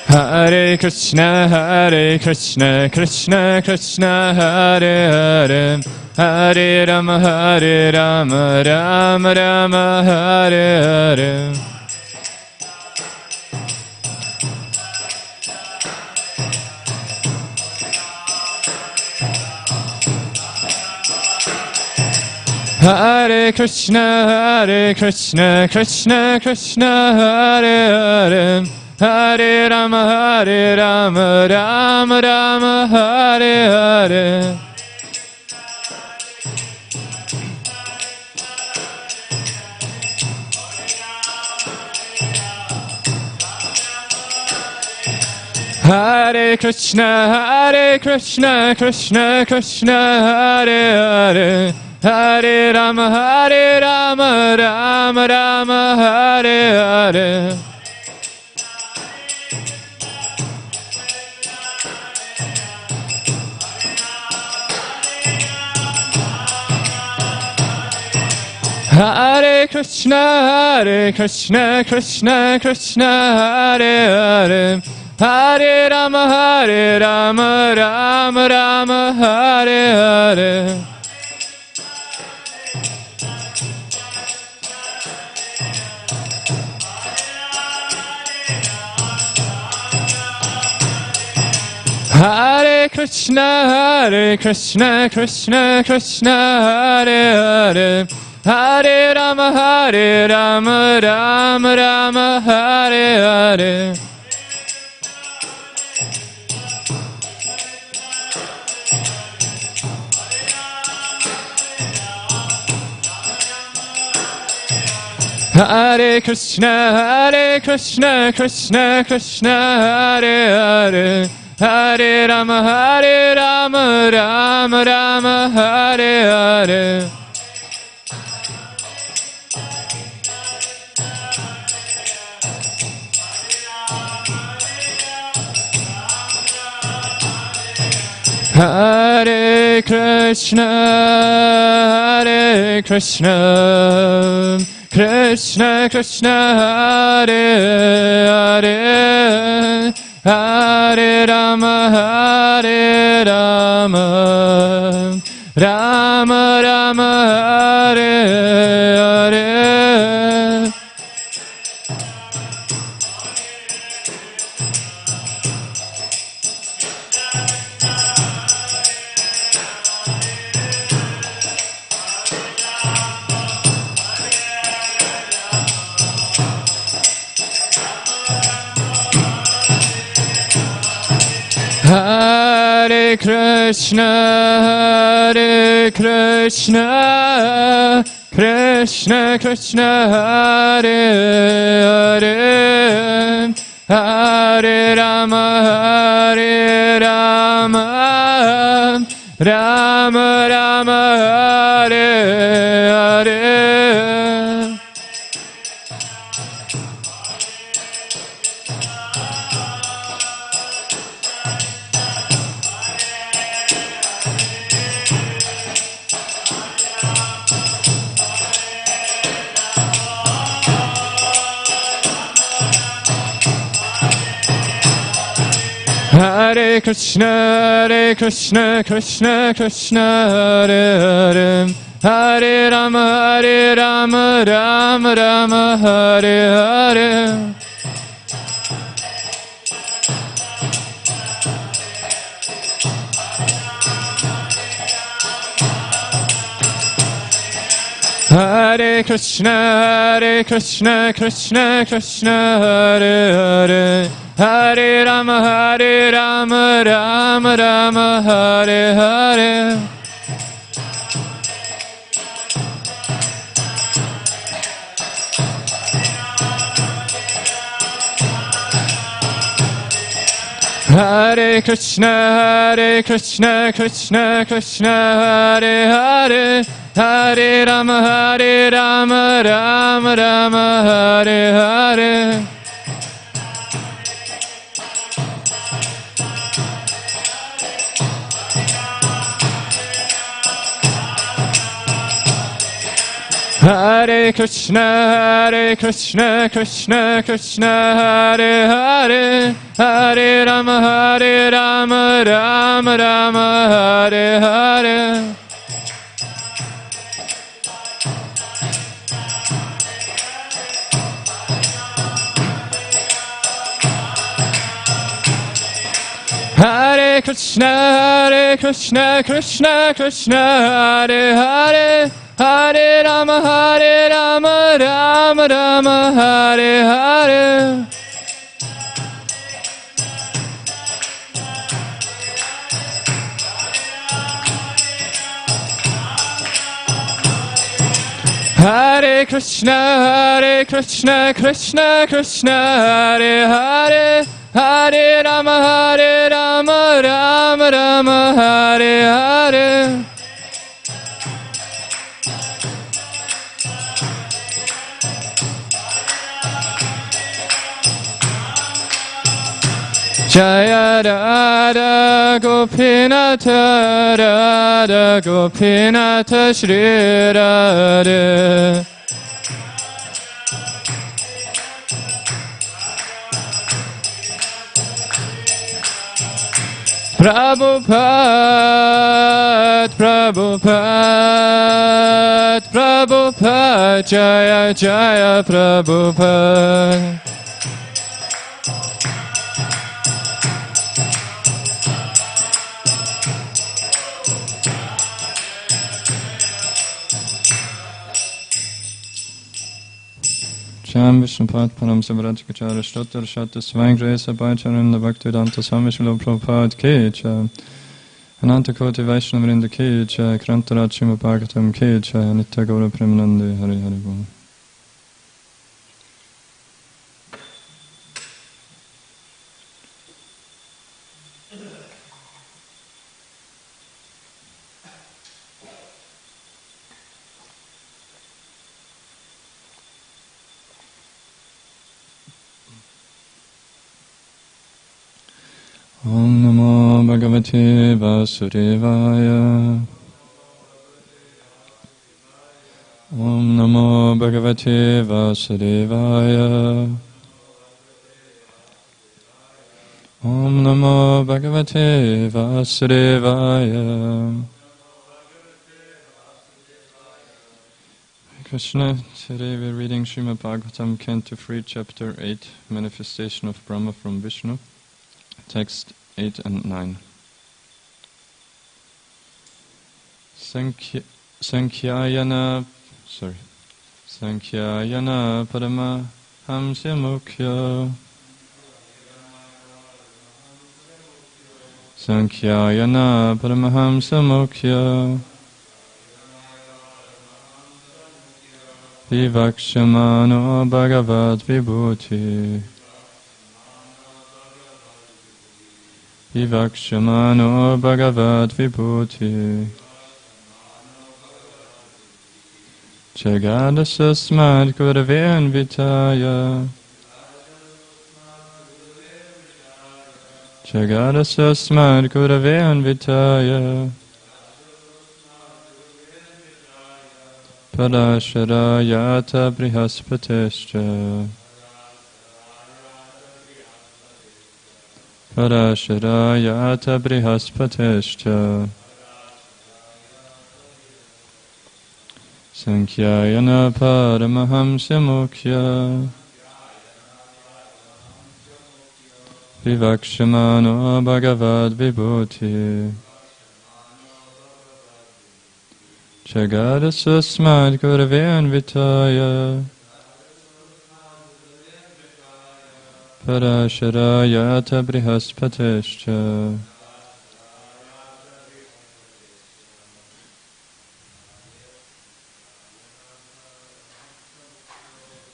Hare Krishna, Krishna Krishna, Hare Hare, Hare Rama, Rama Rama, Hare Hare. Hare Krishna, Krishna Krishna, Hare Hare, Hare Rama, Rama Rama, Hare Hare. Hare Krishna, Krishna Krishna, Hare Hare, Hare Rama, Rama Rama, Hare Hare. Hare Krishna, Krishna Krishna, Hare Hare, Hare Rama, Rama Rama, Hare Hare. Hare Krishna, Krishna Krishna, Hare Hare, Hare Rama, Rama Rama, Hare Hare. Hare Krishna, Krishna Krishna, Hare Hare, Hare Rama, Rama Rama, Hare Hare. Hare Krishna, Krishna Krishna, Hare Hare, Hare Rama, Rama Rama, Hare Hare. Hare Krishna, Krishna Krishna, Hare Hare, Hare Rama, Rama Rama, Hare Hare. Hare Krishna, Krishna Krishna, Hare Hare, Hare Rama, Rama Rama, Hare Hare. Hare Krishna, Krishna Krishna, Hare Hare, Hare Rama, Rama Rama, Hare Hare. Hare Krishna, Krishna Krishna, Hare Hare, Hare Rama, Rama Rama, Hare Hare. Hare Krishna, Krishna Krishna, Hare Hare, Hare Rama, Rama Rama, Hare Hare. Hare Krishna, Krishna Krishna, Hare Hare, Hare Rama, Rama Rama, Hare Hare. Hare Krishna, Krishna Krishna, Hare Hare, Hare Rama, Rama Rama, Hare Hare. Jaya Radha Gopinatha, Radha Gopinatha Shri Radha. Prabhupada, Jaya Jaya Prabhupada. Sham Vishnupat Param Sivaraj Kachara Shtotter Shatta Svangresa Bhacharinda Bhaktivedanta Swami Srila Prabhupada Ki Jai Ananta Koti Vaishnavarinda Ki Jai Krantaraj Srimad Bhagavatam Ki Jai Nitya Gaura Premanande Hari Hari Bol. Om Namo Bhagavate Vasudevaya. Om Namo Bhagavate Vasudevaya. Om Namo Bhagavate Vasudevaya. Krishna, today we're reading Srimad Bhagavatam, Canto 3, Chapter 8, Manifestation of Brahma from Vishnu. Text 8 and 9. Sankhayana Parama Hamsya Mukhya. Sankhayana Paramahamsa Mukhya. Vivakshamano Bhagavad Vibhuti. Vivakshamano Bhagavad Vibhuti. Jagadasasmad Gurave Anvitaya. Jagadasasmad Gurave Anvitaya. Parasharayata Brihaspatescha. Parasharayata Brihaspatescha. Sankhayana Paramahamsa Mukhya. Vivakshamano Bhagavad Vibhuti. Jagadasasmad Gurave Anvitaya. Parasharayata Brihaspatescha.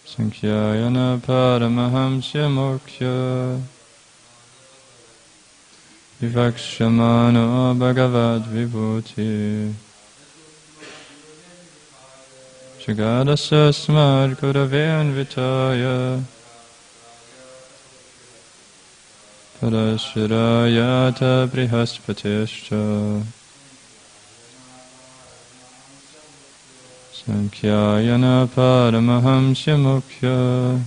Sankhayana Paramahamsya Mukhya. Vivakshamano Bhagavad Vibhuti. Jagadasasmad Gurave Anvitaya. Parasharayata Brihaspatescha. Sankhyayana Paramahamsya Mukhya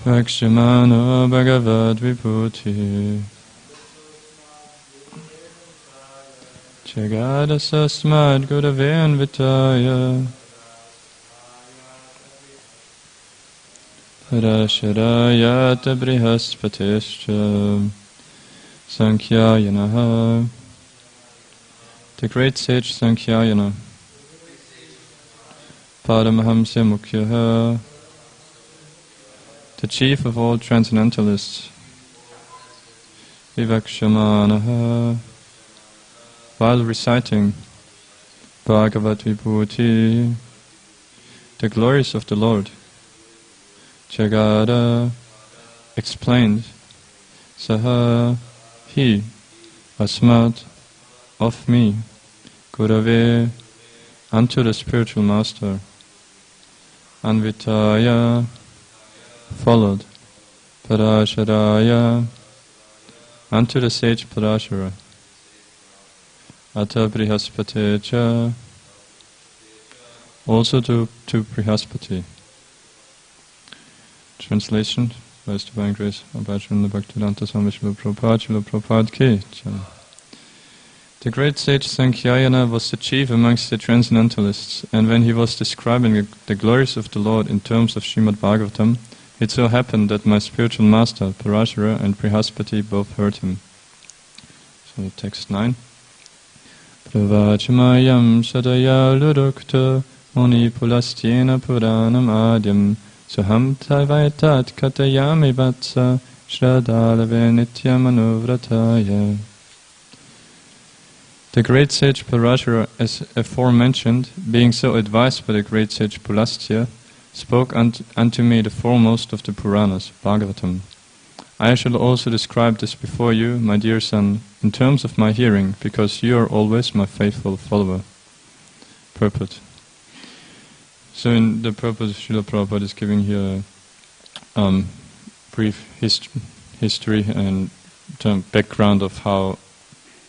Vakshimano Bhagavad Vibhuti Jagadasasmad Gurave Anvitaya Parasharayata Brihaspatescha Sankhyayanaha. The great sage Sankhyayana, Paramahamsya Mukhyaha, the chief of all transcendentalists, Vivakshamanaha, while reciting Bhagavad Vibhuti, the glories of the Lord, Jagada, explained, Saha, he, Asmat, of me, Gurave, unto the spiritual master, Anvitaya, followed, Parasharaya, unto the sage Parashara, Ata Brihaspatecha, also to Brihaspati. Translation by His Divine Grace, Abhajana Bhaktivedanta Swami Srila Prabhupada Ki. The great sage Sankhyayana was the chief amongst the transcendentalists, and when he was describing the glories of the Lord in terms of Srimad Bhagavatam, it so happened that my spiritual master, Parashara and Brihaspati, both heard him. So text 9. Pravachamayam sadaya ludukta muni pulastyena puranam adyam Suham tavaitat katayami vatsa shradalave nityam anuvrataya. The great sage Parashara, as aforementioned, being so advised by the great sage Pulastya, spoke unto me the foremost of the Puranas, Bhagavatam. I shall also describe this before you, my dear son, in terms of my hearing, because you are always my faithful follower. Purport. So in the purpose, Srila Prabhupada is giving here a brief history and background of how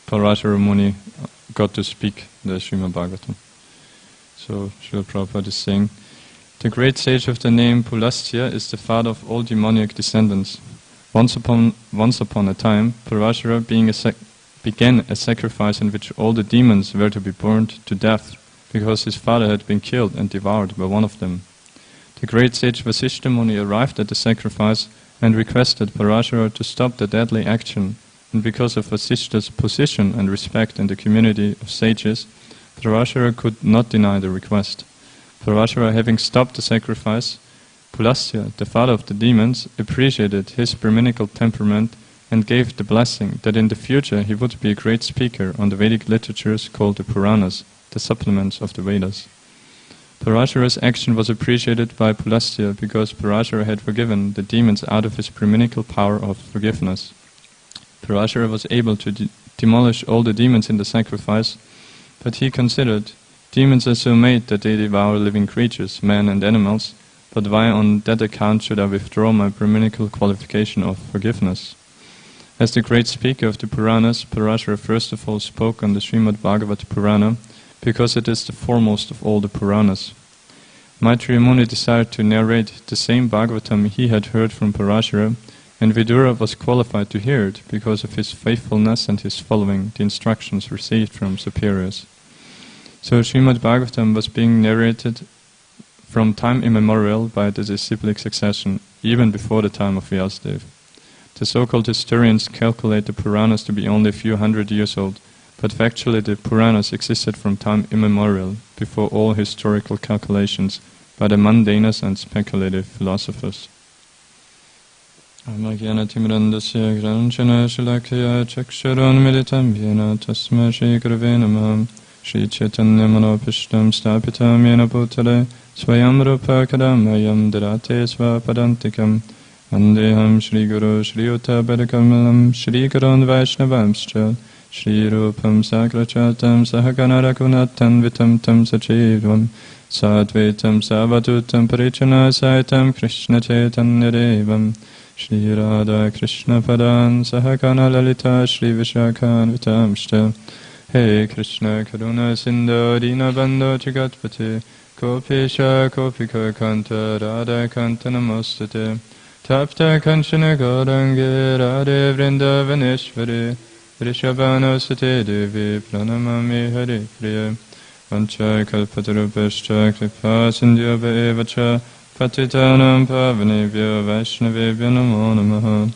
Parashara Muni got to speak the Srimad Bhagavatam. So Srila Prabhupada is saying, the great sage of the name Pulastya is the father of all demoniac descendants. Once upon a time, Parashara began a sacrifice in which all the demons were to be burned to death, because his father had been killed and devoured by one of them. The great sage Vasishtha Muni arrived at the sacrifice and requested Parashara to stop the deadly action, and because of Vasishtha's position and respect in the community of sages, Parashara could not deny the request. Parashara, having stopped the sacrifice, Pulastya, the father of the demons, appreciated his Brahminical temperament and gave the blessing that in the future he would be a great speaker on the Vedic literatures called the Puranas, the supplements of the Vedas. Parashara's action was appreciated by Pulastya because Parashara had forgiven the demons out of his Brahminical power of forgiveness. Parashara was able to demolish all the demons in the sacrifice, but he considered, demons are so made that they devour living creatures, men and animals, but why on that account should I withdraw my Brahminical qualification of forgiveness? As the great speaker of the Puranas, Parashara first of all spoke on the Srimad Bhagavad Purana, because it is the foremost of all the Puranas. Maitreya Muni desired to narrate the same Bhagavatam he had heard from Parashara, and Vidura was qualified to hear it because of his faithfulness and his following the instructions received from superiors. So Srimad Bhagavatam was being narrated from time immemorial by the disciplic succession, even before the time of Vyasadeva. The so-called historians calculate the Puranas to be only a few hundred years old, but factually the Puranas existed from time immemorial, before all historical calculations by the mundanous and speculative philosophers. Amagyanatimrandasya granchana shilakaya chaksharon militam yena tasma shri gurave namah Shri Chaitanya Manopishtam Stapitam Yena Bhutale Swayam Rupa Kadamayam Dharate Svapadantikam Andeham Shri Guru Shri Uta Bedakamalam Shri Gurun Vaishnavamscha Shri Rupam Sakrachatam Sahagana Raghunathan Vitam Tam Sachidvam Sadvaitam Savadutam Parichana Saitam Krishna Chaitanya Devam Shri Radha Krishna Padan Sahagana Lalita Shri Vishakhan Vitamshta He Krishna Karuna Sindhu Dinabandho Jagatpate Gopisha Gopika Kanta Radha Kanta Namostate Tapta Kanchana Gaurangi Radhe Vrindavaneshwari Vrishabhano Sate Devi Pranamami Hare Priya Vancha Kalpatarupashcha Kripa Sindhyava Evacha Patitanam Pavanebhyo Vaishnavebhyo Namo Namaha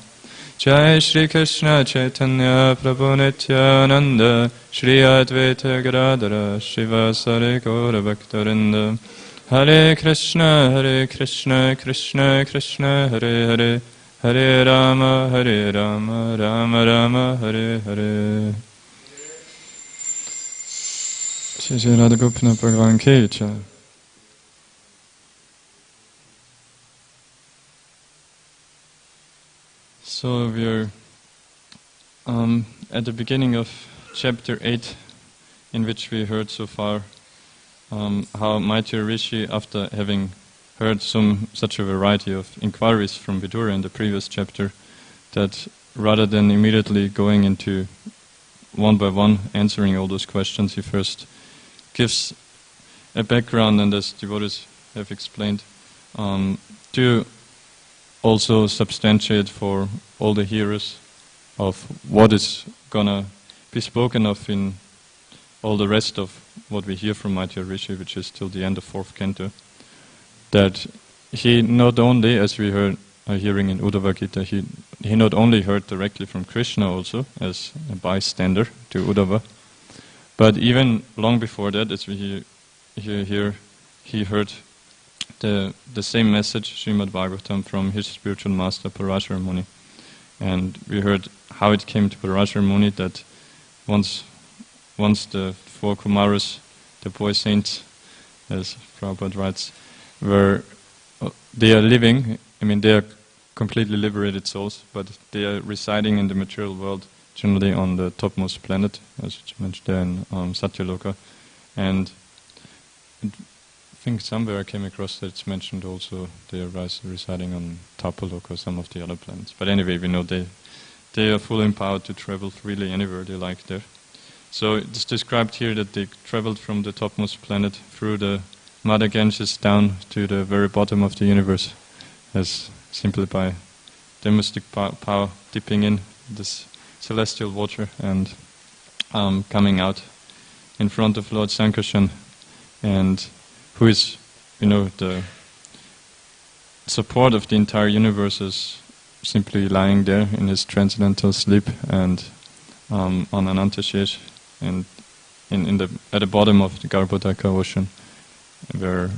Jai Shri Krishna Chaitanya Prabhu Nityananda Shri Advaita Gadadara Shivasari Gaura Bhaktarinda Hare Krishna Krishna Krishna Hare Hare Hare Rama Rama Rama Hare Hare Shri Radha Gopinath Bhagavan Ki Jai. So we're at the beginning of chapter 8, in which we heard so far how Maitreya Rishi, after having heard such a variety of inquiries from Vidura in the previous chapter, that rather than immediately going into one by one answering all those questions, he first gives a background, and as devotees have explained, to also substantiate for all the hearers of what is gonna be spoken of in all the rest of what we hear from Maitreya Rishi, which is till the end of 4th canto, that he not only, as we are hearing in Uddhava Gita, he not only heard directly from Krishna also, as a bystander to Uddhava, but even long before that, as we hear here, he heard the same message, Srimad Bhagavatam, from his spiritual master Parashara Muni. And we heard how it came to Parashara Muni, that once the 4 Kumaras, the boy saints, as Prabhupada writes, they are living, they are completely liberated souls, but they are residing in the material world, generally on the topmost planet, as it's mentioned there in Satyaloka. And I think somewhere I came across that it's mentioned also they are residing on Tapaloka or some of the other planets. But anyway, we know they are fully empowered to travel freely anywhere they like there. So it's described here that they traveled from the topmost planet through the Mother Ganges down to the very bottom of the universe, as simply by the mystic power dipping in this celestial water and coming out in front of Lord Sankarshan, and who is, the support of the entire universe, is simply lying there in his transcendental sleep and on Anantashesh, and at the bottom of the Garbhodaka ocean, where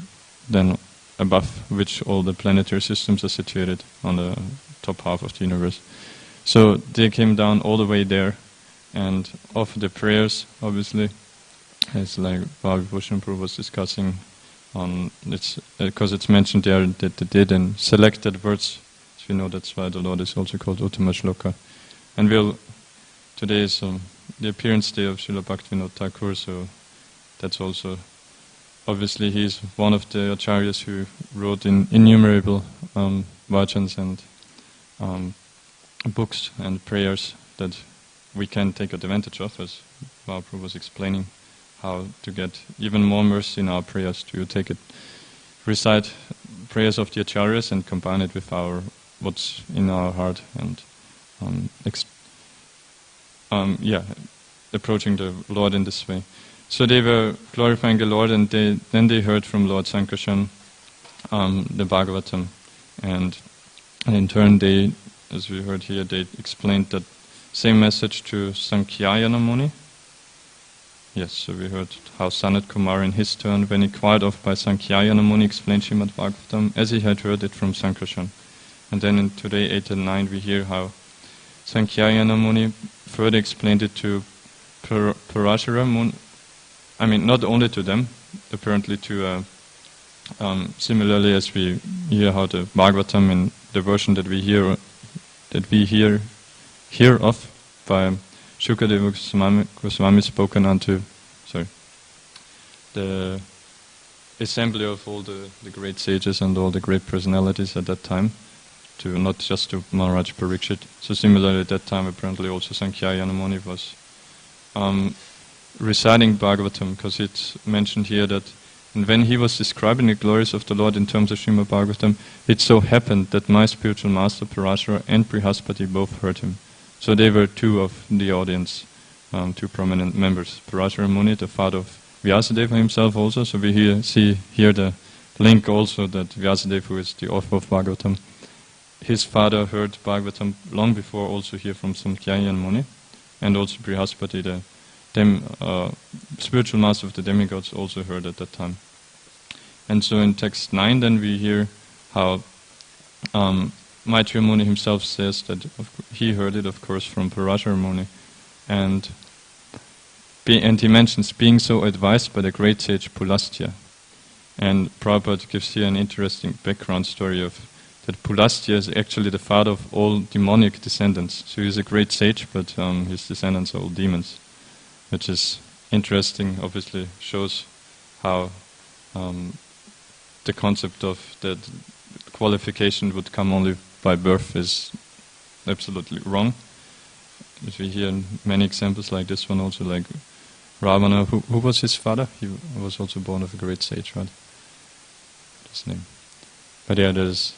then above which all the planetary systems are situated on the top half of the universe. So they came down all the way there, and offered the prayers, obviously, as like Bhavi Bhushan Prabhu was discussing, because it's mentioned there that they did in selected words. So we know that's why the Lord is also called Uttama Shloka. And today is the appearance day of Srila Bhaktivinoda Thakur, so that's also, obviously he's one of the acharyas who wrote innumerable vachans and books and prayers that we can take advantage of, as Mahaprabhu was explaining, how to get even more mercy in our prayers, to recite prayers of the acharyas and combine it with what's in our heart, and approaching the Lord in this way. So they were glorifying the Lord, and then they heard from Lord Sankarshan the Bhagavatam, and in turn they, as we heard here, they explained that same message to Sankyayana Muni. Yes, so we heard how Sanat Kumar in his turn, when inquired of by Sankyayana Muni, explained Srimad Bhagavatam as he had heard it from Sankarshan. And then in today 8 and 9 we hear how Sankyayana Muni further explained it to Parashara Muni. Not only to them, apparently to, similarly as we hear how the Bhagavatam in the version that we hear of by Shukadeva Goswami spoken unto, the assembly of all the great sages and all the great personalities at that time, to not just to Maharaj Parikshit. So similarly at that time apparently also Sankyayana Muni was reciting Bhagavatam, because it's mentioned here that and when he was describing the glories of the Lord in terms of Srimad Bhagavatam, it so happened that my spiritual master Parashara and Brihaspati both heard him. So they were two of the audience, two prominent members. Parashara Muni, the father of Vyasadeva himself also, so we see here the link also that Vyasadeva, who is the author of Bhagavatam, his father heard Bhagavatam long before, also here from Samkhyayan Muni, and also Brihaspati, the spiritual master of the demigods, also heard at that time. And so in text 9 then we hear how Maitreya Muni himself says that he heard it, of course, from Parashara Muni, and he mentions being so advised by the great sage Pulastya. And Prabhupada gives here an interesting background story of that Pulastya is actually the father of all demonic descendants. So he is a great sage, but his descendants are all demons, which is interesting. Obviously shows how the concept of that qualification would come only by birth is absolutely wrong. As we hear many examples like this one also, like Ravana, who was his father? He was also born of a great sage, right? His name. But yeah, there's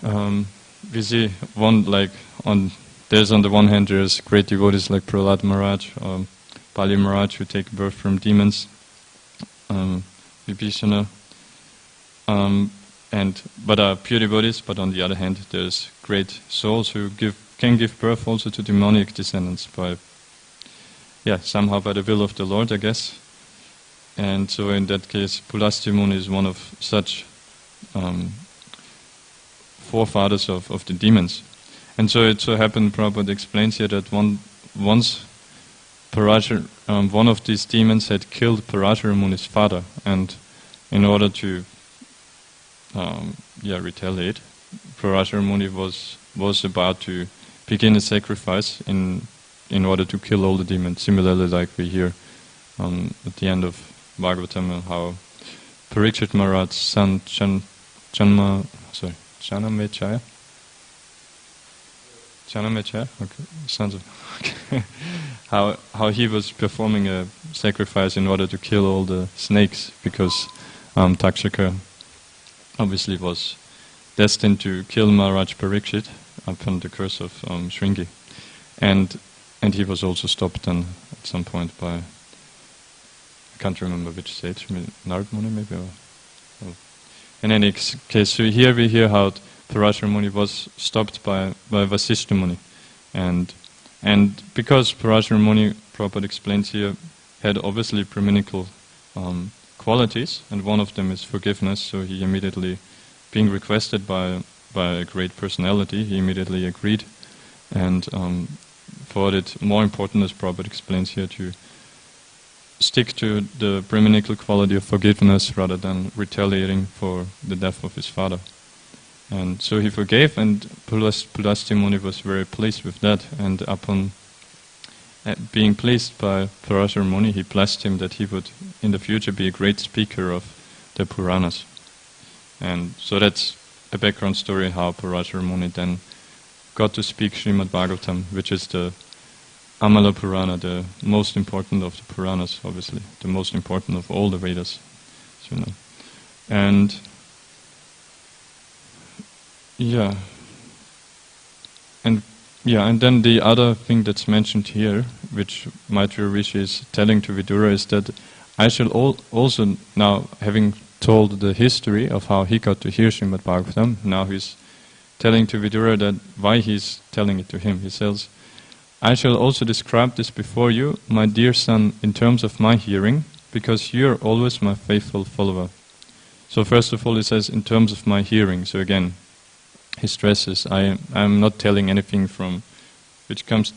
we see one like there's on the one hand there's great devotees like Prahlad Maharaj or Bali Maharaj who take birth from demons, Vibhishana, but are pure devotees. But on the other hand, there's great souls who can give birth also to demonic descendants by somehow by the will of the Lord, I guess. And so in that case, Pulastya Muni is one of such forefathers of the demons. And so it so happened, Prabhupada explains here that once one of these demons had killed Parashara Muni's father, and in order to retaliate, Parashara Muni was about to begin a sacrifice in order to kill all the demons. Similarly, like we hear at the end of Bhagavatam, how Parikshit Maharaj's son Janamechaya, okay, sons of okay. how he was performing a sacrifice in order to kill all the snakes, because Takshaka obviously was destined to kill Maharaj Parikshit upon the curse of Shringi, and he was also stopped then at some point by, I can't remember which sage, Narad Muni maybe, or in any case. So here we hear how Parashara Muni was stopped by Vasishtha Muni, and because Parashara Muni, Prabhupada explains here, had obviously brahminical qualities, and one of them is forgiveness. So he immediately, being requested by a great personality, he immediately agreed, and thought it more important, as Prabhupada explains here, to stick to the brahminical quality of forgiveness rather than retaliating for the death of his father. And so he forgave, and Pulastya Muni was very pleased with that, and upon being pleased by Parashara Muni, he blessed him that he would in the future be a great speaker of the Puranas. And so that's a background story how Parashara Muni then got to speak Srimad Bhagavatam, which is the Amala Purana, the most important of the Puranas, obviously, the most important of all the Vedas. So, and then the other thing that's mentioned here, which Maitreya Rishi is telling to Vidura, is that I shall also, now having told the history of how he got to hear Srimad Bhagavatam, now he's telling to Vidura that why he's telling it to him. He says, I shall also describe this before you, my dear son, in terms of my hearing, because you are always my faithful follower. So first of all he says, in terms of my hearing. So again, he stresses, I am not telling anything which comes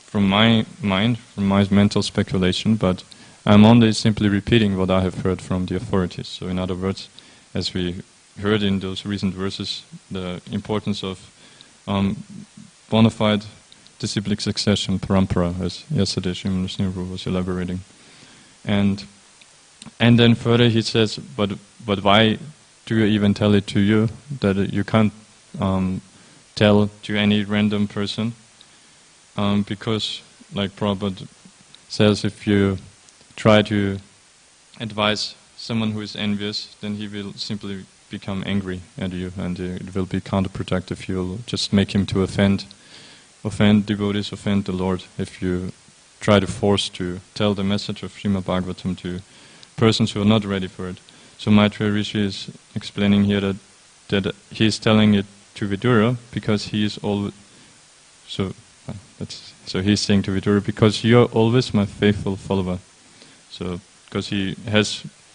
from my mind, from my mental speculation, but I am only simply repeating what I have heard from the authorities. So in other words, as we heard in those recent verses, the importance of bona fide disciplic succession, parampara, as yesterday Srimad Nrsimha was elaborating. And then further he says, but why do you even tell it to you, that you can't tell to any random person? Because, like Prabhupada says if you try to advise someone who is envious, then he will simply become angry at you, and it will be counterproductive. You'll just make him to offend devotees, offend the Lord, if you try to force to tell the message of Srimad Bhagavatam to persons who are not ready for it. So Maitreya Rishi is explaining here that he is telling it to Vidura because he is always so he's saying to Vidura, because you are always my faithful follower. So because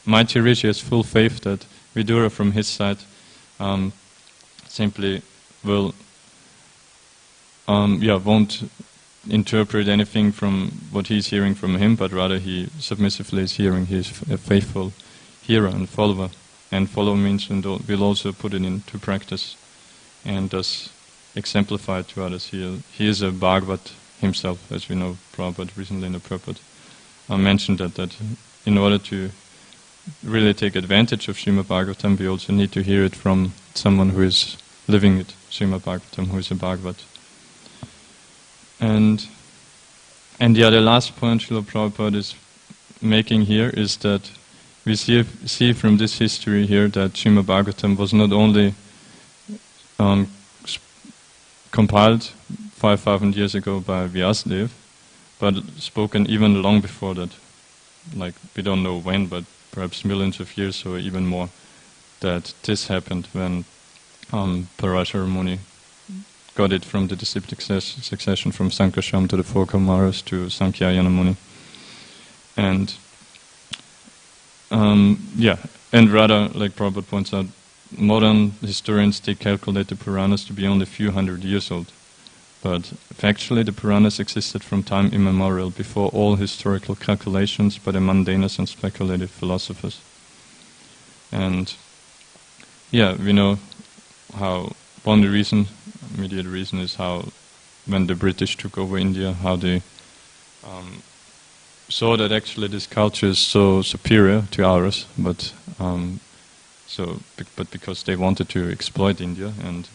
Maitreya Rishi has full faith that Vidura from his side simply will won't interpret anything from what he's hearing from him, but rather he submissively is hearing. He is a faithful hearer and follower. And follow means and will also put it into practice and thus exemplify it to others. He is a Bhagavat himself, as we know. Prabhupada recently in the purport mentioned that in order to really take advantage of Srimad Bhagavatam, we also need to hear it from someone who is living it, Srimad Bhagavatam, who is a Bhagavat. And the last point Srila Prabhupada is making here is that we see from this history here that Srimad Bhagavatam was not only compiled 5,000 years ago by Vyasadeva, but spoken even long before that. Like, we don't know when, but perhaps millions of years or even more, that this happened when Parashara Muni got it from the disciplic succession from Sankarsam to the four Kumaras to Sankyayana Muni. And rather, like Prabhupada points out, modern historians, they calculate the Puranas to be only a few hundred years old. But factually the Puranas existed from time immemorial, before all historical calculations by the mundanous and speculative philosophers. And we know how one immediate reason is how when the British took over India, how they saw that actually this culture is so superior to ours, but because they wanted to exploit India and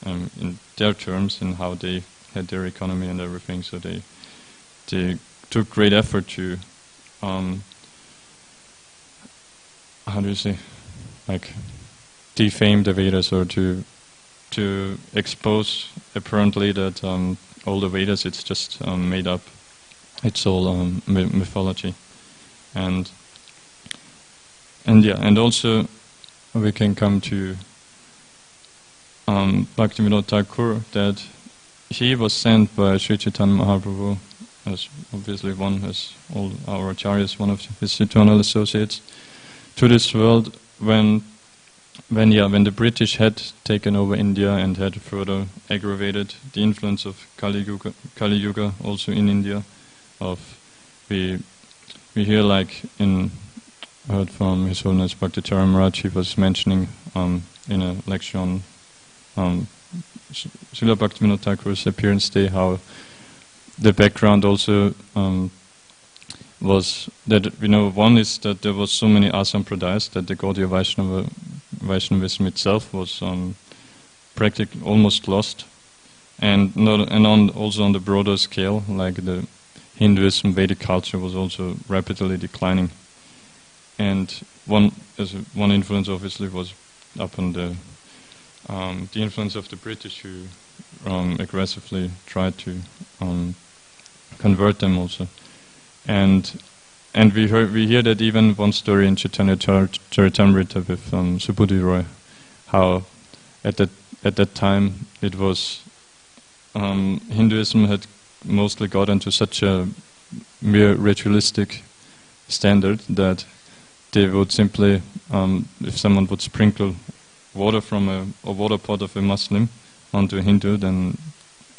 in their terms and how they had their economy and everything, so they took great effort to defame the Vedas, or to expose apparently that all the Vedas, it's just made up, it's all mythology, and also we can come to Bhaktivinoda Thakur, that he was sent by Sri Chaitanya Mahaprabhu, as obviously as all our acharyas, one of his eternal associates, to this world when the British had taken over India and had further aggravated the influence of Kali Yuga also in India. We hear, like I heard from His Holiness Bhakti Maharaj, he was mentioning in a lecture on Srila Bhaktivinoda Thakur's appearance day, how the background also was that, one is that there was so many asampradayas that the Gaudiya Vaishnavism itself was practically almost lost, and also on the broader scale, like the Hinduism, Vedic culture was also rapidly declining. And one influence obviously was upon the influence of the British, who aggressively tried to convert them also. And we hear that even one story in Chaitanya Charitamrita with Subhuti Roy, how at that time it was Hinduism had mostly got into such a mere ritualistic standard that they would simply, if someone would sprinkle water from a water pot of a Muslim onto a Hindu, then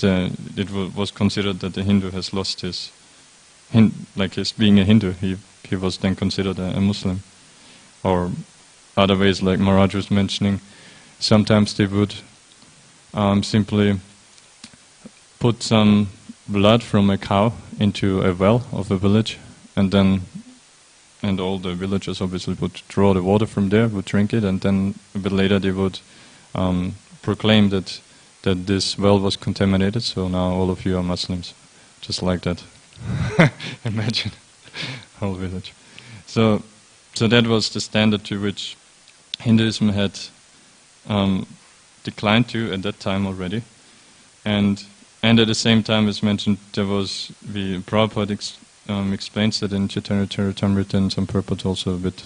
it was considered that the Hindu has lost his being a Hindu. He was then considered a Muslim. Or other ways, like Maharaj was mentioning, sometimes they would simply put some blood from a cow into a well of a village, and all the villagers obviously would draw the water from there, would drink it, and then a bit later they would proclaim that this well was contaminated, so now all of you are Muslims, just like that. Imagine, whole village. So that was the standard to which Hinduism had declined to at that time already, and at the same time, as mentioned, there was the Prabhupada explains that in Chaitanya Charitamrita and some purport also a bit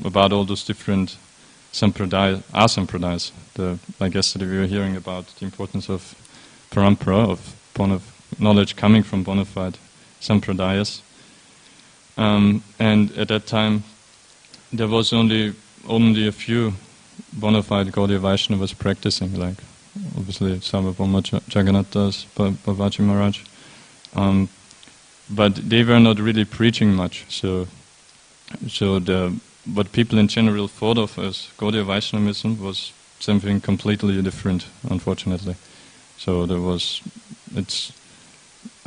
about all those different asampradayas. Like yesterday we were hearing about the importance of parampara, of knowledge coming from bona fide sampradayas. And at that time there was only a few bona fide Gaudiya Vaishnavas practicing, like obviously Sarvabhauma Jagannath Das, Babaji Maharaj. But they were not really preaching much, so what people in general thought of as Gaudiya Vaishnavism was something completely different, unfortunately. So it's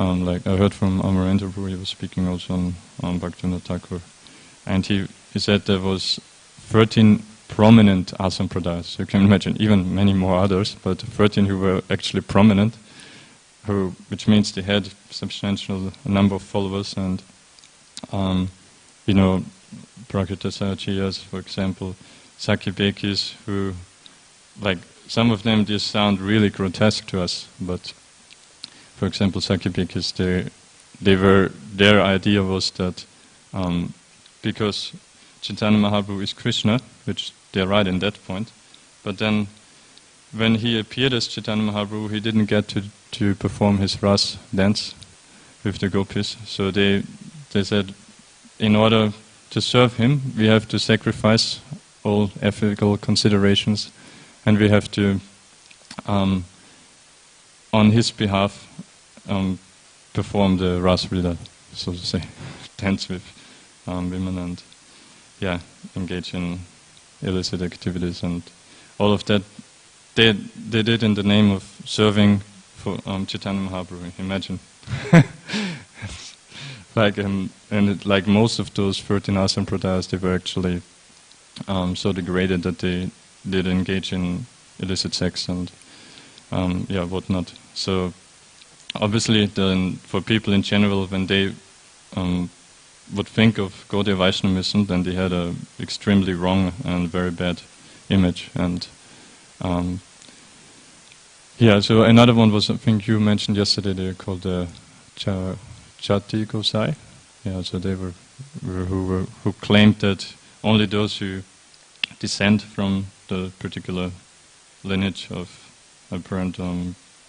like I heard from Amarendra Prabhu, he was speaking also on Bhaktivinoda Thakur, and he said there was 13 prominent asampradayas. So you can imagine even many more others, but 13 who were actually prominent, which means they had substantial number of followers, and Prakrita Sahachiyas, for example, Sakibekis, who, like, some of them just sound really grotesque to us, but for example, Sakibekis, their idea was that because Chaitanya Mahaprabhu is Krishna, which they're right in that point, but then when he appeared as Chaitanya Mahaprabhu, he didn't get to perform his Ras dance with the gopis. So they said, in order to serve him, we have to sacrifice all ethical considerations, and we have to, on his behalf, perform the Ras Lila, so to say, dance with women and engage in illicit activities and all of that. They did in the name of serving for Chaitanya Mahaprabhu. Imagine, like most of those 13 asampradayas, they were actually so degraded that they did engage in illicit sex and whatnot. So obviously, then for people in general, when they would think of Gaudiya Vaishnavism, then they had a extremely wrong and very bad image. And so another one was, I think you mentioned yesterday, they were called Chati Gosai. Yeah, so they were who claimed that only those who descend from the particular lineage of apparent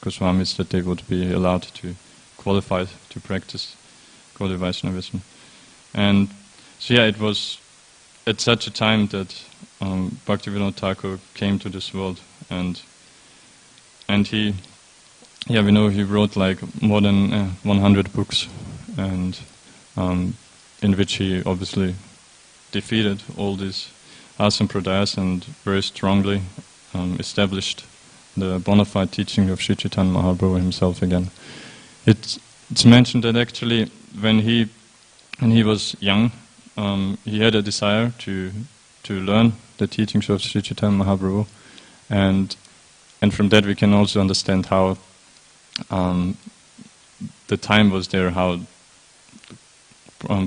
Goswamis, that they would be allowed to qualify to practice Gaudiya Vaishnavism. And so it was at such a time that Bhaktivinoda Thakur came to this world, and he, we know he wrote like more than 100 books, and in which he obviously defeated all these asampradayas and very strongly established the bona fide teaching of Sri Chaitanya Mahaprabhu himself again. It's mentioned that actually when he was young, he had a desire to learn the teachings of Sri Chaitanya Mahaprabhu, and from that we can also understand how the time was there, how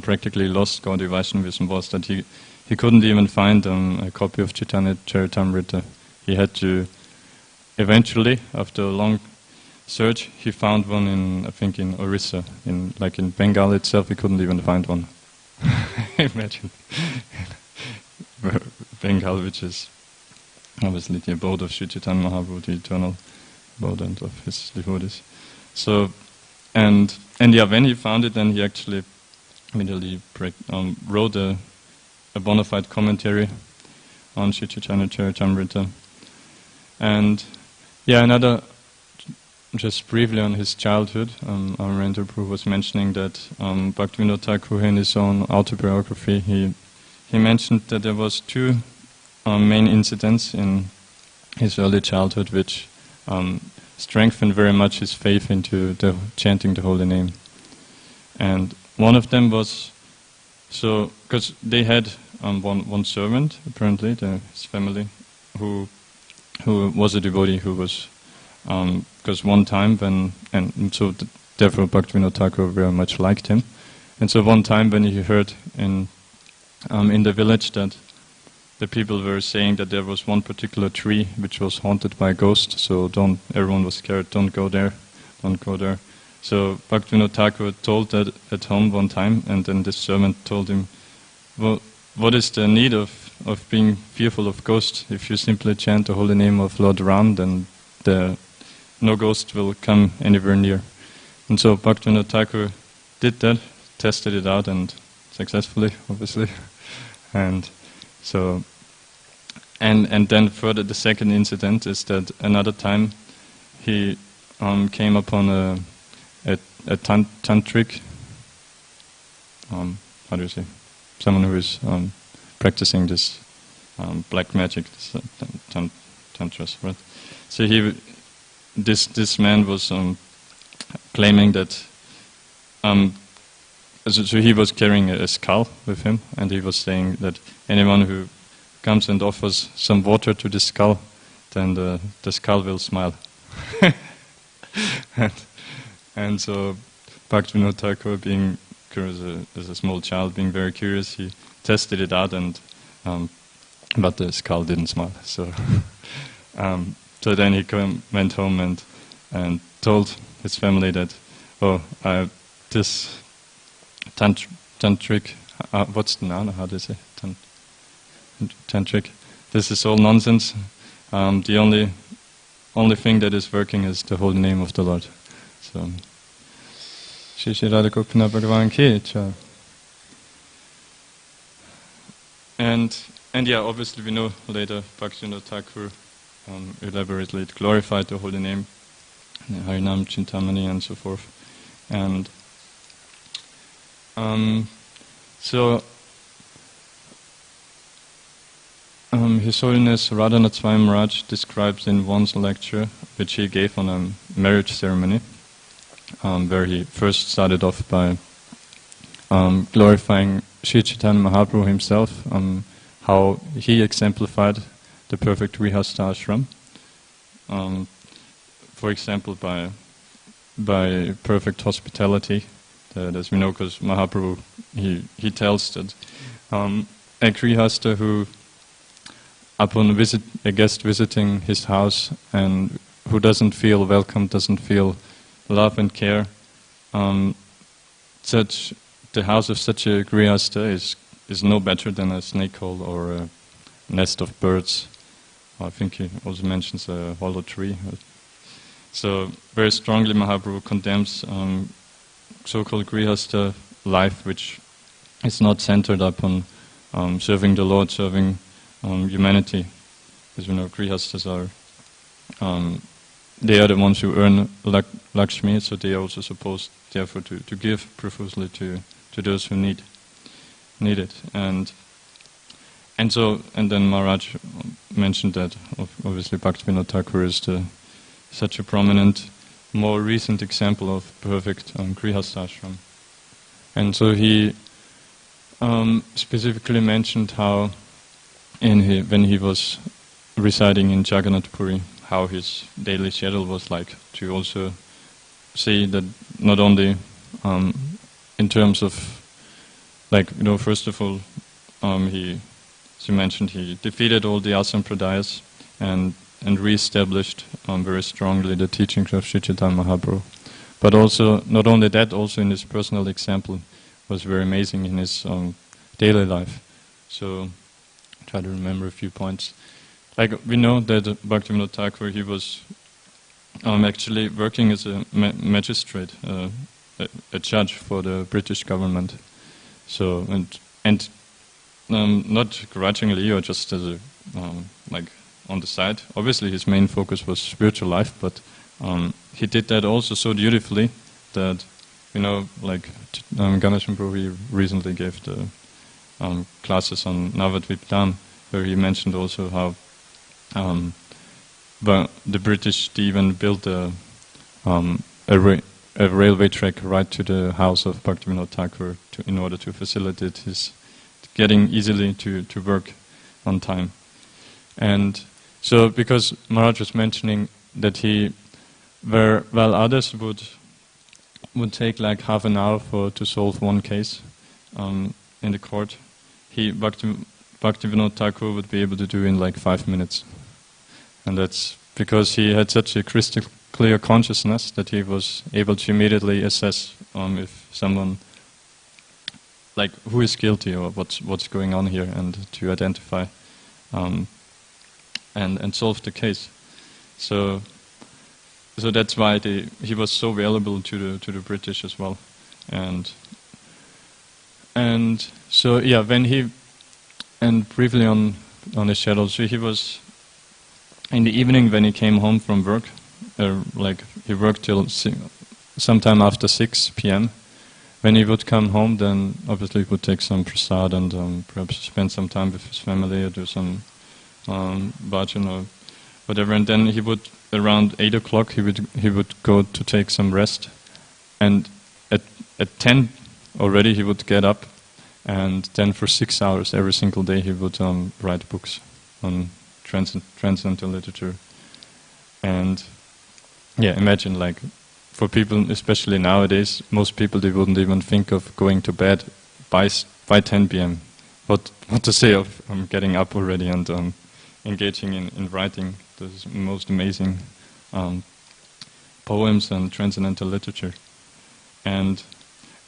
practically lost Gaudiya Vaishnavism was, that he couldn't even find a copy of Chaitanya Charitamrita. He had to, eventually, after a long search, he found one in Orissa, in Bengal itself. He couldn't even find one. Imagine. Bengal, which is obviously the abode of Sri Chaitanya Mahaprabhu, the eternal abode and of his devotees. So, and when he found it, then he actually immediately wrote a bona fide commentary on Sri Chaitanya Charitamrita. And another, just briefly on his childhood, Amarendra Prabhu was mentioning that Bhaktivinoda Thakur, in his own autobiography, he mentioned that there was two main incidents in his early childhood which strengthened very much his faith into chanting the holy name. And one of them was, because they had one servant, apparently, his family, who was a devotee, who was, because one time therefore Bhaktivinoda Thakur very much liked him. And so one time when he heard in the village that the people were saying that there was one particular tree which was haunted by a ghost, so everyone was scared, don't go there. So Bhaktivinoda Thakur told that at home one time, and then this servant told him, well, what is the need of being fearful of ghosts? If you simply chant the holy name of Lord Ram, then no ghost will come anywhere near. And so Bhaktivinoda Thakur did that, tested it out, and successfully, obviously. And so, and then further, the second incident is that another time he came upon a tantric, how do you say, someone who is practicing this black magic, this, tantras, right? So this man was claiming that, so he was carrying a skull with him, and he was saying that anyone who comes and offers some water to the skull, then the skull will smile. and so Bhaktivinoda Thakur, being as a small child, being very curious, he tested it out, and but the skull didn't smile. So so then he went home and told his family that, this tantric, what's the noun? How do you say tantric? This is all nonsense. The only thing that is working is the holy name of the Lord. So, Shri Shri Radha Gopinath Bhagavan Ki Jai. And yeah, obviously we know later Bhaktivinoda Thakur elaborately glorified the holy name, Harinam Chintamani, and so forth. And so His Holiness Radhanath Swami Maharaj describes in one lecture which he gave on a marriage ceremony, where he first started off by glorifying Sri Chaitanya Mahaprabhu himself, how he exemplified the perfect Grihastha ashram, for example by perfect hospitality, that, as we know, because Mahaprabhu he tells that a Grihastha who, upon a guest visiting his house and who doesn't feel welcome, doesn't feel love and care, the house of such a Grihastha is no better than a snake hole or a nest of birds. I think he also mentions a hollow tree. So very strongly Mahaprabhu condemns so-called Grihastha life, which is not centered upon serving the Lord, serving humanity. As we know, Grihasthas are they are the ones who earn Lakshmi, so they are also supposed, therefore, to give profusely to those who need it. And then Maharaj mentioned that obviously Bhaktivinoda Thakur is such a prominent, more recent example of perfect Grihastha ashram. And so he specifically mentioned how when he was residing in Jagannath Puri, how his daily schedule was like, to also see that not only in terms of, like, you know, first of all, as you mentioned, he defeated all the Asampradayas and re-established very strongly the teachings of Sri Chaitanya Mahaprabhu. But also, not only that, also in his personal example was very amazing in his daily life. So, try to remember a few points. Like, we know that Bhaktivinoda Thakur, he was actually working as a magistrate, a judge for the British government. So, and not grudgingly or just as a, like, on the side. Obviously his main focus was spiritual life, but he did that also so beautifully that, you know, like Ganeshan Prabhu recently gave the classes on Navadvip, where he mentioned also how the British even built a railway track right to the house of Bhaktivinoda Thakur in order to facilitate his getting easily to work on time. And so, because Maharaj was mentioning that while others would would take like half an hour to solve one case in the court, Bhaktivinoda Thakur would be able to do in like 5 minutes. And that's because he had such a crystal clear consciousness that he was able to immediately assess if someone, like who is guilty or what's going on here, and to identify and solve the case. So that's why he was so valuable to the British as well. And so yeah, and briefly on his schedule, so he was in the evening when he came home from work, like he worked till sometime after 6 p.m. When he would come home, then obviously he would take some prasad and perhaps spend some time with his family or do some bhajan or whatever. And then he would, around 8 o'clock, he would go to take some rest. And at 10 already he would get up, and then for 6 hours every single day he would write books on transcendental literature. And yeah, imagine, like, for people, especially nowadays, most people, they wouldn't even think of going to bed by 10 p.m. What to say of getting up already and engaging in writing those most amazing poems and transcendental literature. And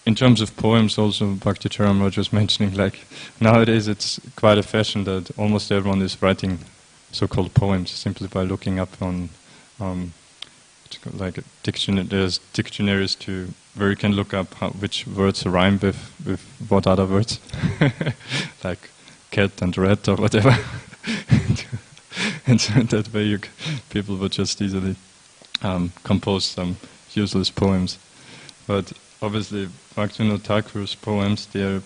in terms of poems, also Bhakti Charan was mentioning, like, nowadays it's quite a fashion that almost everyone is writing so-called poems simply by looking up on like a dictionary. There's dictionaries to where you can look up which words rhyme with what other words, like cat and rat or whatever. And so that way people would just easily compose some useless poems. But obviously Bhaktivinoda Thakur's poems, they're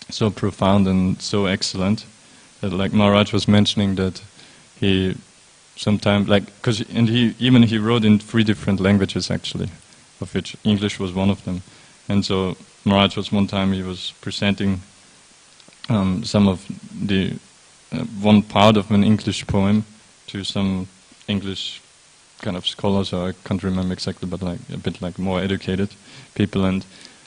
so profound and so excellent that, like Maharaj was mentioning, that he sometimes, like, he wrote in 3 different languages actually, of which English was one of them. And so Maharaj was one time, he was presenting some of the one part of an English poem to some English kind of scholars, or I can't remember exactly, but like a bit like more educated people, and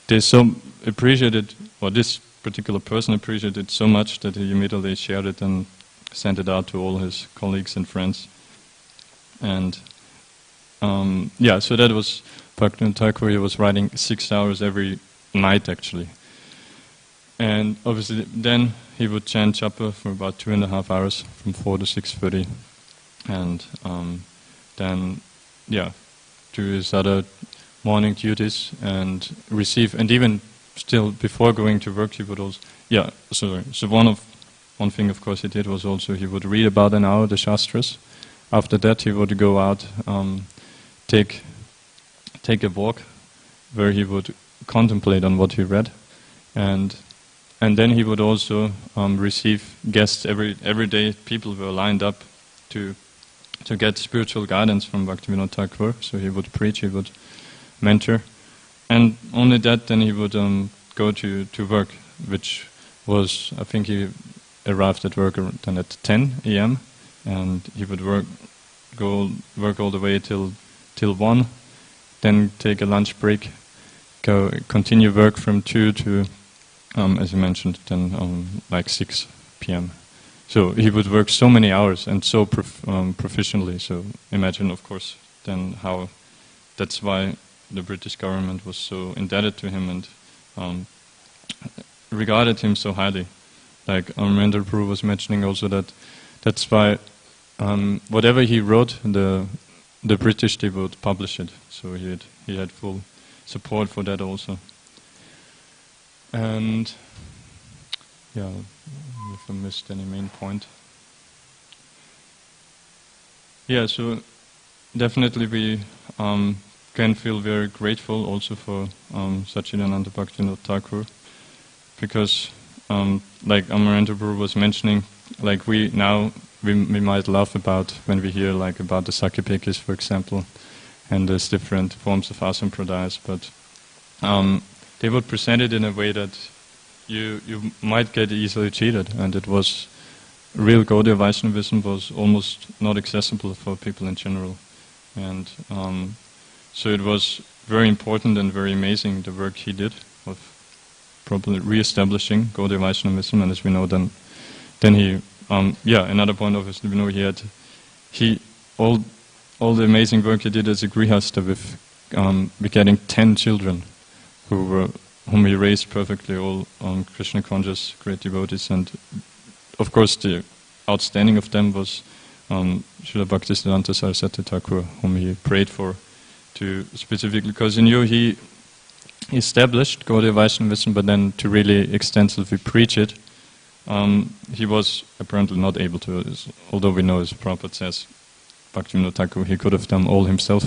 they so appreciated, or this particular person appreciated it so much that he immediately shared it and sent it out to all his colleagues and friends. And yeah, so that was Bhaktivinoda Thakur. He was writing 6 hours every night actually. And obviously then he would chant japa for about 2.5 hours from 4 to 6:30. And then, yeah, do his other morning duties and receive, and even still before going to work he would also, yeah, so one thing of course he did was also he would read about an hour the Shastras. After that he would go out, take a walk where he would contemplate on what he read, and then he would also receive guests every day. People were lined up to get spiritual guidance from Bhaktivinoda Thakur. So he would preach, he would mentor, and only that then he would go to work, which was, I think he arrived at work then at 10 a.m. and he would work all the way till 1, then take a lunch break, continue work from 2 to as you mentioned, then like 6 p.m. So he would work so many hours and so proficiently. So imagine, of course, then how. That's why the British government was so indebted to him and regarded him so highly. Like Amarendra Prabhu was mentioning also that's why whatever he wrote, the British, they would publish it. So he had full support for that also. And yeah, if I missed any main point. Yeah, so definitely we can feel very grateful also for Sachidananda Bhaktivinoda Thakur, because like Amarendra Prabhu was mentioning, like we might laugh about when we hear like about the Sakyapikis, for example, and there's different forms of asampradayas, but they would present it in a way that you might get easily cheated, and it was real Gaudiya Vaishnavism was almost not accessible for people in general, and so it was very important and very amazing, the work he did of properly re-establishing Gaudiya Vaishnavism, and as we know, then he, another point, obviously, we know all the amazing work he did as a grihastha with getting 10 children whom he raised perfectly, all Krishna conscious, great devotees, and of course the outstanding of them was Srila Bhaktisiddhanta Saraswati Thakur, whom he prayed for, to specifically, because he established Gaudiya Vaishnavism, but then to really extensively preach it, he was apparently not able to, although we know, as Prabhupada says, Bhaktivinoda Thakur, he could have done all himself,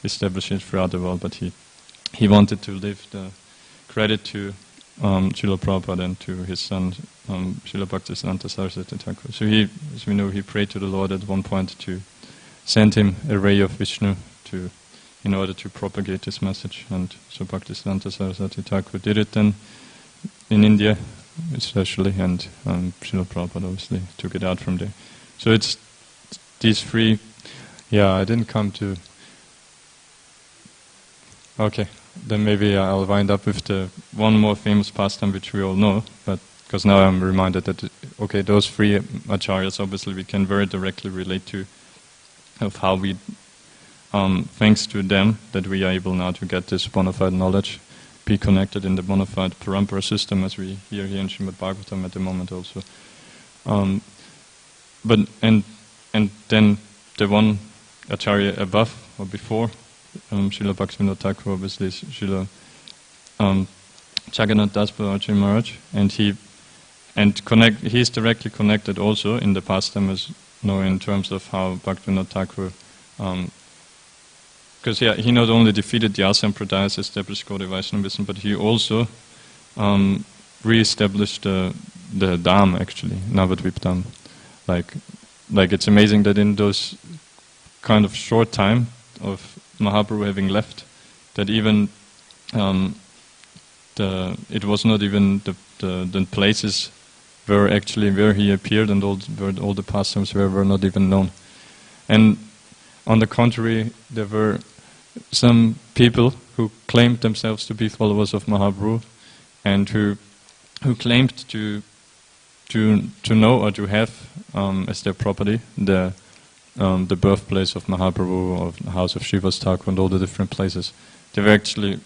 establish it throughout the world, but he wanted to leave the credit to Srila Prabhupada and to his son, Srila Bhaktisiddhanta Saraswati Thakur. So he, as we know, he prayed to the Lord at one point to send him a ray of Vishnu in order to propagate his message. And so Bhaktisiddhanta Saraswati Thakur did it then in India, especially, and Srila Prabhupada obviously took it out from there. So it's these three. I didn't come to. Okay, then maybe I'll wind up with the one more famous pastime which we all know, but because now I'm reminded that those three acharyas obviously we can very directly relate to, of how we, thanks to them, that we are able now to get this bona fide knowledge, be connected in the bona fide parampara system, as we hear here in Srimad Bhagavatam at the moment also. And then the one acharya above or before Srila Bhaktivinoda Thakur obviously is Srila Jagannath Das Bharati Maharaj, and he's directly connected also in the pastime, as in terms of how Bhaktivinoda Thakur, because he not only defeated the Asampradayas, established Gaudiya Vaishnavism, but he also re-established the Dham, actually, Navadvip Dham. Like it's amazing that in those kind of short time of Mahaprabhu having left, that even it was not even the places where he appeared, and all the pastimes were not even known. And on the contrary, there were some people who claimed themselves to be followers of Mahaprabhu, and who claimed to know or to have as their property the birthplace of Mahaprabhu, or the house of Srivas Thakur, and all the different places. They were actually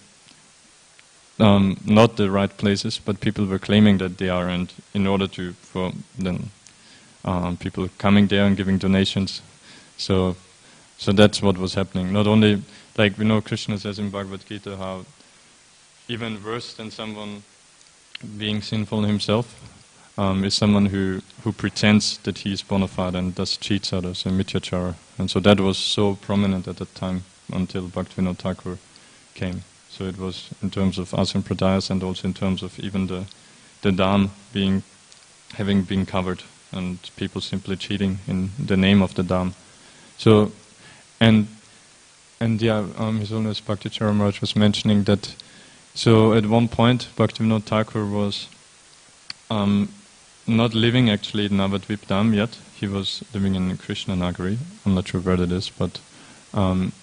not the right places, but people were claiming that they are, and in order for people coming there and giving donations. So that's what was happening. Not only, like we know Krishna says in Bhagavad Gita, how even worse than someone being sinful himself is someone who pretends that he is bona fide and thus cheats others, and mityachara. And so that was so prominent at that time until Bhaktivinoda Thakur came. So it was in terms of Asampradayas, and also in terms of even the Dham having been covered, and people simply cheating in the name of the Dham. So, His Holiness Bhaktichara Maharaj was mentioning that, so at one point Bhaktivinoda Thakur was not living actually in Navadvip Dham yet. He was living in Krishna Nagari. I'm not sure where that is, but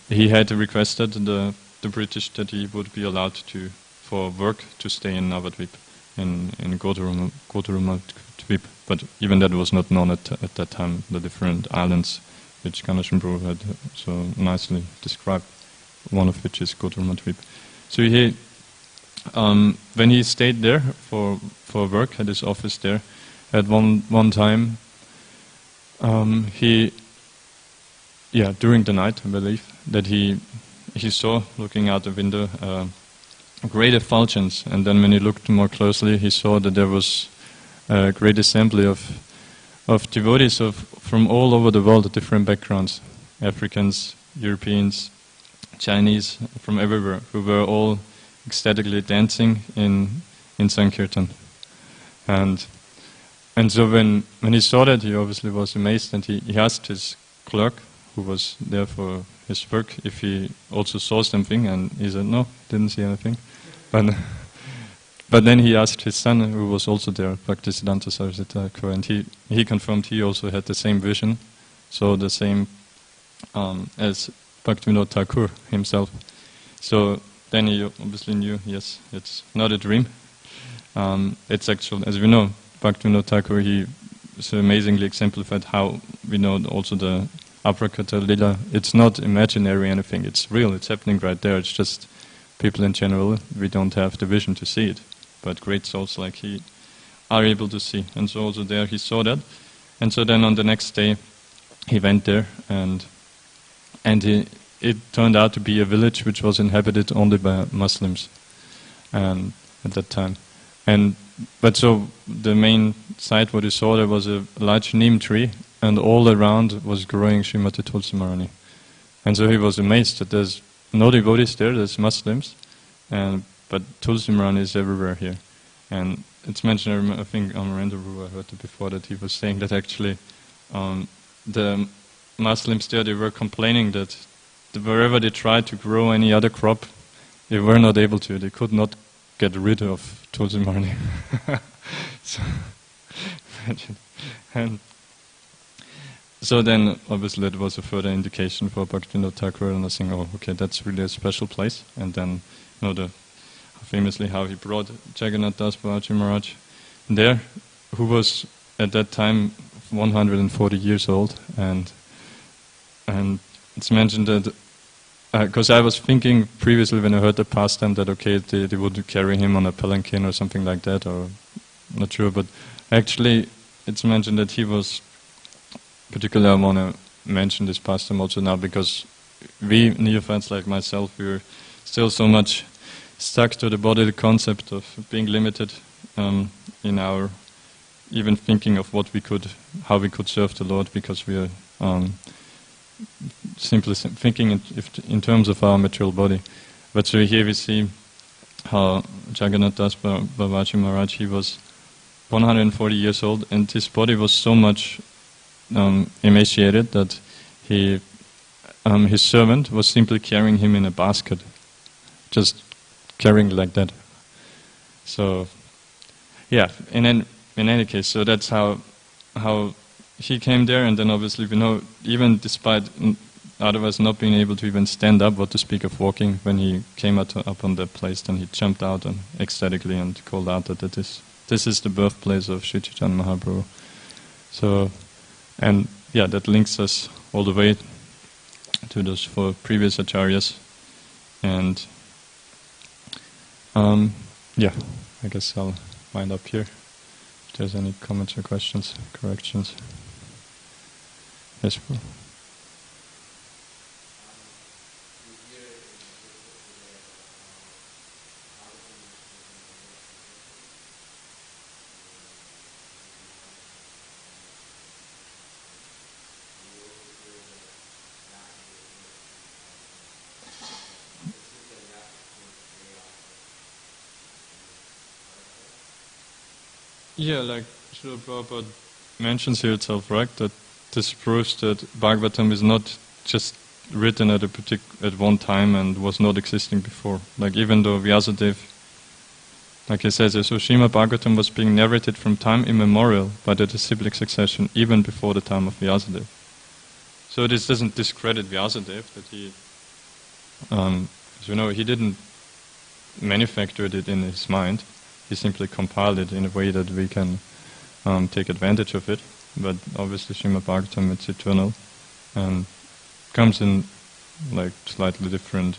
he had requested the British that he would be allowed for work to stay in Navadvip, in Gotarumadvip. But even that was not known at that time, the different islands which Ganesham Prabhu had so nicely described, one of which is Gotarumadvip. So he, when he stayed there for work, had his office there, at one time, during the night, I believe, that he saw, looking out the window, great effulgence, and then when he looked more closely, he saw that there was a great assembly of devotees from all over the world, different backgrounds, Africans, Europeans, Chinese, from everywhere, who were all ecstatically dancing in Sankirtan. And so when he saw that, he obviously was amazed, and he asked his clerk, who was there for his work, if he also saw something, and he said no, didn't see anything. But then he asked his son, who was also there, Bhaktisiddhanta Saraswati Thakur, and he confirmed he also had the same vision, so the same as Bhaktivinoda Thakur himself. So then he obviously knew, yes, it's not a dream. It's actual, as we know, Bhaktivinoda Thakur, he so amazingly exemplified how we know also the Aprakata Lila. It's not imaginary anything, it's real, it's happening right there. It's just people in general, we don't have the vision to see it. But great souls like he are able to see. And so also there he saw that. And so then on the next day he went there, and it turned out to be a village which was inhabited only by Muslims at that time. But so the main site what he saw, there was a large neem tree, and all around was growing Srimati Tulsi Maharani. And so he was amazed that there's no devotees there, there's Muslims, but Tulsi Maharani is everywhere here. And it's mentioned, I think Amarendra Prabhu, I heard it before, that he was saying that actually the Muslims there, they were complaining that wherever they tried to grow any other crop, they were not able to, they could not get rid of Tulsi Maharani. So, and so then obviously it was a further indication for Bhaktivinoda Thakur, and I think, oh, okay, that's really a special place. And then, you know, famously how he brought Jagannath Das Babaji Maharaj there, who was at that time 140 years old, and it's mentioned that because I was thinking previously when I heard the pastime that okay, they would carry him on a palanquin or something like that, or not sure, but actually it's mentioned that he was, particularly I want to mention this pastime also now because we neophytes like myself, we were still so much stuck to the bodily concept of being limited in our even thinking of how we could serve the Lord, because we are simply thinking in terms of our material body. But so here we see how Jagannath Das Babaji Maharaj, he was 140 years old, and his body was so much emaciated that his servant was simply carrying him in a basket, just carrying like that. So, yeah, in any case, so that's how he came there, and then obviously we know, even despite otherwise not being able to even stand up, what to speak of walking, when he came up on that place, then he jumped out and ecstatically and called out that this is the birthplace of Sri Chaitanya Mahaprabhu. So, and yeah, that links us all the way to those four previous acharyas. And yeah, I guess I'll wind up here. If there's any comments or questions, corrections. Yes, Prabhu. Yeah, like Srila Prabhupada mentions here itself, right? That this proves that Bhagavatam is not just written at one time and was not existing before. Like even though Vyasadeva, like he says, so Srimad Bhagavatam was being narrated from time immemorial by the disciplic succession, even before the time of Vyasadeva. So this doesn't discredit Vyasadeva, that he, as you know, he didn't manufacture it in his mind. He simply compiled it in a way that we can take advantage of it. But obviously Srimad Bhagavatam, it's eternal and comes in like slightly different,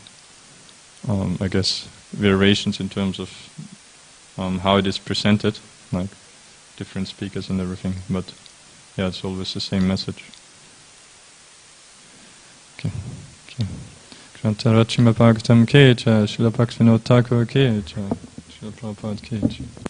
I guess, variations in terms of how it is presented, like different speakers and everything. But yeah, it's always the same message. Okay. Srimad Bhagavatam Ke Cha, Srila Bhaktivinoda Thakur Ke Cha, Srila Prabhupada Ke Cha.